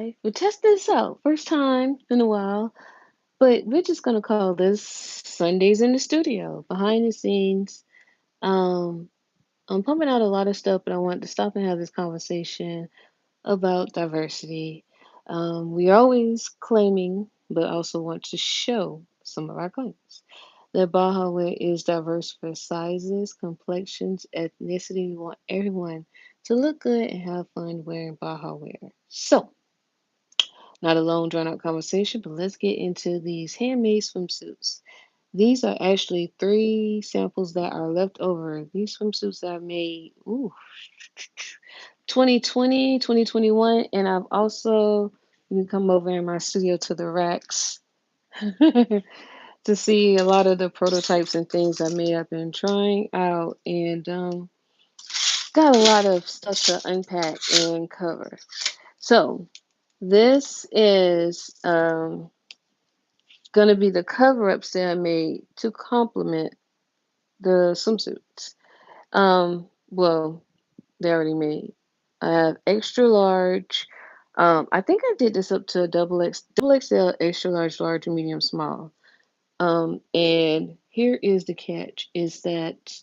live. We'll test this out. First time in a while. But we're just gonna call this Sundays in the studio, behind the scenes. Um, I'm pumping out a lot of stuff, but I want to stop and have this conversation about diversity. We are always claiming, but also want to show some of our claims. That Bahawear is diverse for sizes, complexions, ethnicity. We want everyone to look good and have fun wearing Bahawear. So, not a long, drawn out conversation, but let's get into these handmade swimsuits. These are actually three samples that are left over. These swimsuits that I made, 2020, 2021, and I've also, you can come over in my studio to the racks to see a lot of the prototypes and things I may have been trying out, and got a lot of stuff to unpack and cover. So, this is going to be the cover ups that I made to complement the swimsuits. Well, they already made. I have extra large. I think I did this up to a double XL, extra large, large, and medium, small. And here is the catch: is that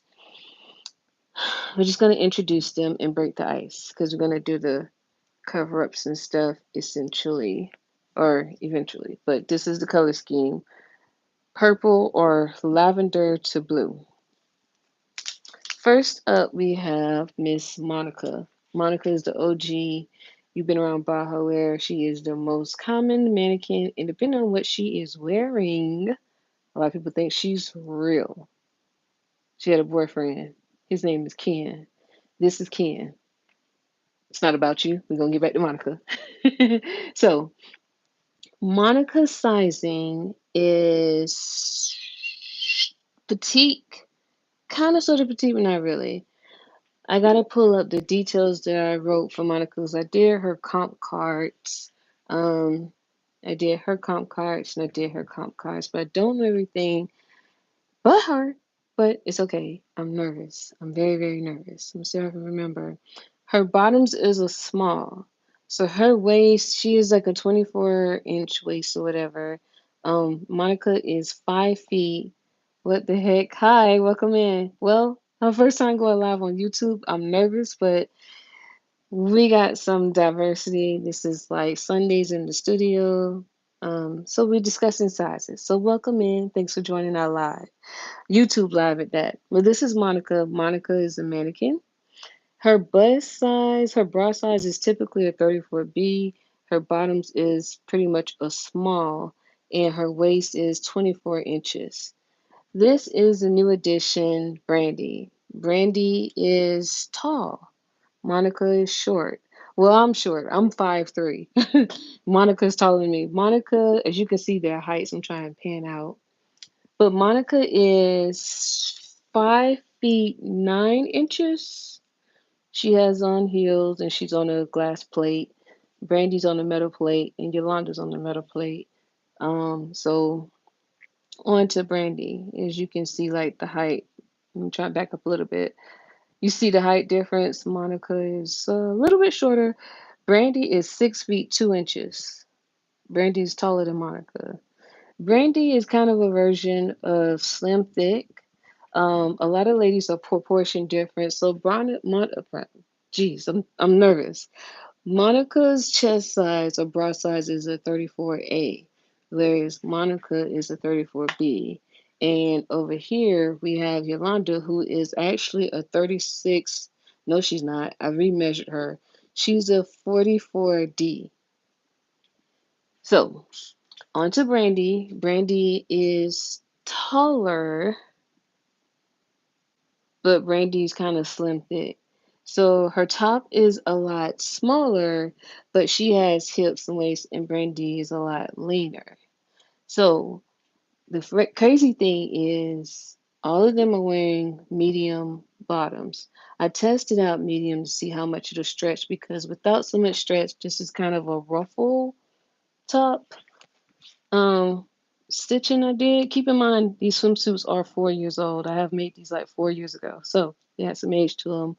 we're just gonna introduce them and break the ice because we're gonna do the cover ups and stuff essentially or eventually. But this is the color scheme: purple or lavender to blue. First up, we have Miss Monica. Monica is the OG. You've been around Bahawear. She is the most common mannequin, and depending on what she is wearing, a lot of people think she's real. She had a boyfriend. His name is Ken. This is Ken. It's not about you. We're gonna get back to Monica. So, Monica's sizing is petite, kind of sort of petite, but not really. I gotta pull up the details that I wrote for Monica because I did her comp cards. Um, I did her comp cards and I did her comp cards, but I don't know everything but her. But it's okay. I'm nervous. I'm very, very nervous. Let me see if I can remember. Her bottoms is a small. So her waist, she is like a 24-inch waist or whatever. Monica is 5 feet. What the heck? Hi, welcome in. Well, my first time going live on YouTube. I'm nervous, but we got some diversity. This is like Sundays in the studio. So we're discussing sizes. So welcome in. Thanks for joining our live. YouTube live at that. Well, this is Monica. Monica is a mannequin. Her bust size, her bra size is typically a 34B. Her bottoms is pretty much a small, and her waist is 24 inches. This is a new addition, Brandy. Brandy is tall. Monica is short. Well, I'm short. I'm 5'3". Monica's taller than me. Monica, as you can see their heights, I'm trying to pan out. But Monica is 5 feet 9 inches. She has on heels and she's on a glass plate. Brandy's on a metal plate and Yolanda's on the metal plate. So on to Brandy. As you can see, like the height. Let me try to back up a little bit. You see the height difference. Monica is a little bit shorter. Brandy is 6 feet 2 inches. Brandy is taller than Monica. Brandy is kind of a version of Slim Thick. A lot of ladies are proportion different. So, geez, I'm nervous. Monica's chest size or bra size is a 34A, whereas Monica is a 34B. And over here we have Yolanda, who is actually a 36. No, she's not. I remeasured her. She's a 44D. So, on to Brandy. Brandy is taller, but Brandy's kind of slim thick. So her top is a lot smaller, but she has hips and waist, and Brandy is a lot leaner. So the crazy thing is, all of them are wearing medium bottoms. I tested out medium to see how much it'll stretch because without so much stretch, this is kind of a ruffle top. Um, Stitching I did. Keep in mind these swimsuits are 4 years old. I have made these like 4 years ago, so they had some age to them.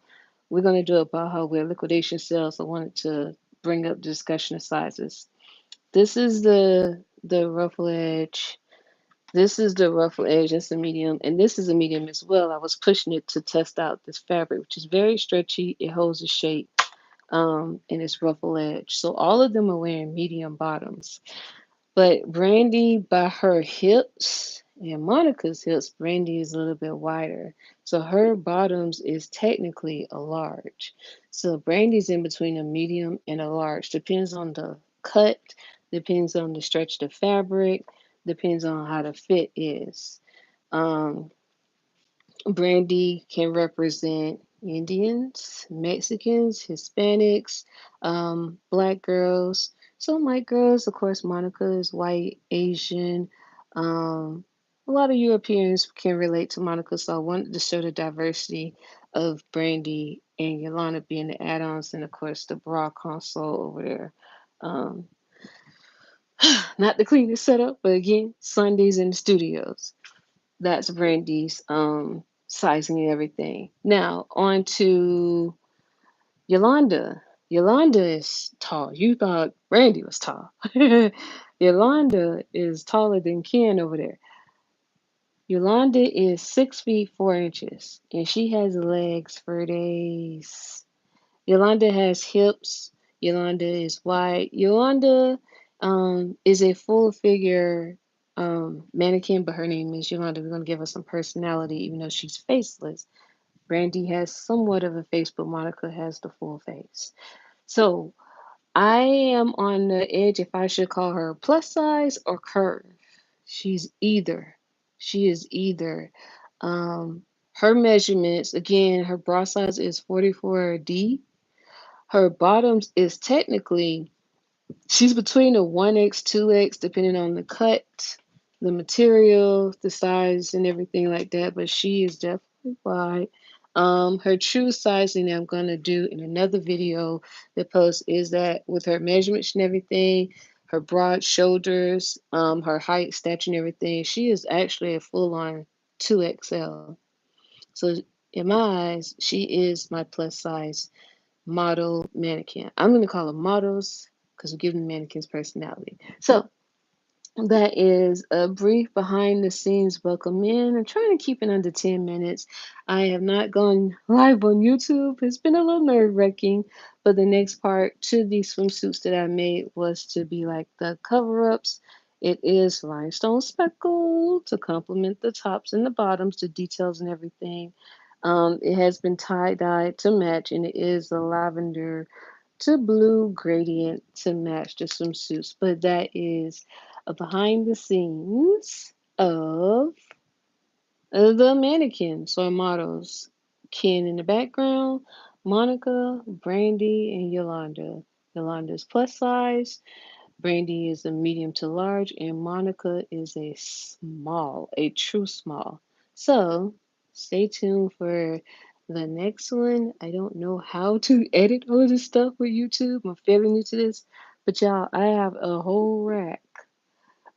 We're gonna do a Baja Wear liquidation sale, so I wanted to bring up the discussion of sizes. This is the ruffle edge. This is the ruffle edge. That's a medium, and this is a medium as well. I was pushing it to test out this fabric, which is very stretchy. It holds the shape, and it's ruffle edge. So all of them are wearing medium bottoms. But Brandy, by her hips and Monica's hips, Brandy is a little bit wider. So her bottoms is technically a large. So Brandy's in between a medium and a large. Depends on the cut, depends on the stretch of the fabric, depends on how the fit is. Um, Brandy can represent Indians, Mexicans, Hispanics, black girls, some white girls. Of course, Monica is white, Asian. Um, a lot of Europeans can relate to Monica, so I wanted to show the diversity of Brandy and Yolanda being the add-ons, and of course the bra console over there. Um, Not the cleanest setup, but again, Sundays in the studios. That's Brandy's sizing and everything. Now on to Yolanda. Yolanda is tall. You thought Brandy was tall. Yolanda is taller than Ken over there. Yolanda is 6 feet 4 inches, and she has legs for days. Yolanda has hips. Yolanda is white. Yolanda is a full figure mannequin, but her name is Yolanda. We're going to give her some personality, even though she's faceless. Brandy has somewhat of a face, but Monica has the full face. So I am on the edge if I should call her plus size or curve. She's either. She is either. Her measurements, again, her bra size is 44D. Her bottoms is technically, she's between a 1X, 2X, depending on the cut, the material, the size, and everything like that. But she is definitely wide. Her true sizing I'm gonna do in another video that post is that with her measurements and everything, her broad shoulders, her height, stature, and everything, she is actually a full-on 2XL. So in my eyes, she is my plus size model mannequin. I'm going to call them models because we're giving mannequins personality. So that is a brief behind the scenes welcome in. I'm trying to keep it under 10 minutes. I have not gone live on YouTube. It's been a little nerve wracking, but the next part to these swimsuits that I made was to be like the cover ups. It is rhinestone speckle to complement the tops and the bottoms, the details and everything. It has been tie dyed to match, and it is a lavender to blue gradient to match the swimsuits. But that is a behind the scenes of the mannequins or models. Ken in the background, Monica, Brandy, and Yolanda. Yolanda's plus size, Brandy is a medium to large, and Monica is a small, a true small. So stay tuned for the next one. I don't know how to edit all of this stuff with YouTube. I'm fairly new to this. But y'all, I have a whole rack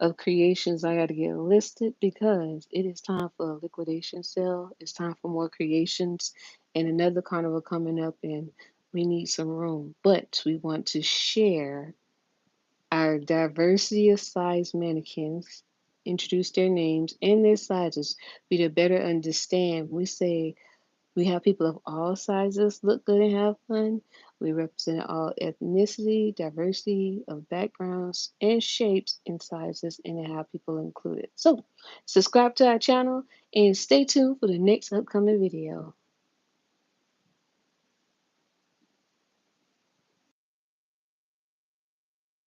of creations I got to get listed because it is time for a liquidation sale. It's time for more creations and another carnival coming up, and we need some room. But we want to share our diversity of size mannequins, introduce their names and their sizes, we to better understand. We say we have people of all sizes look good and have fun. We represent all ethnicity, diversity of backgrounds and shapes and sizes, and have people included. So, subscribe to our channel and stay tuned for the next upcoming video.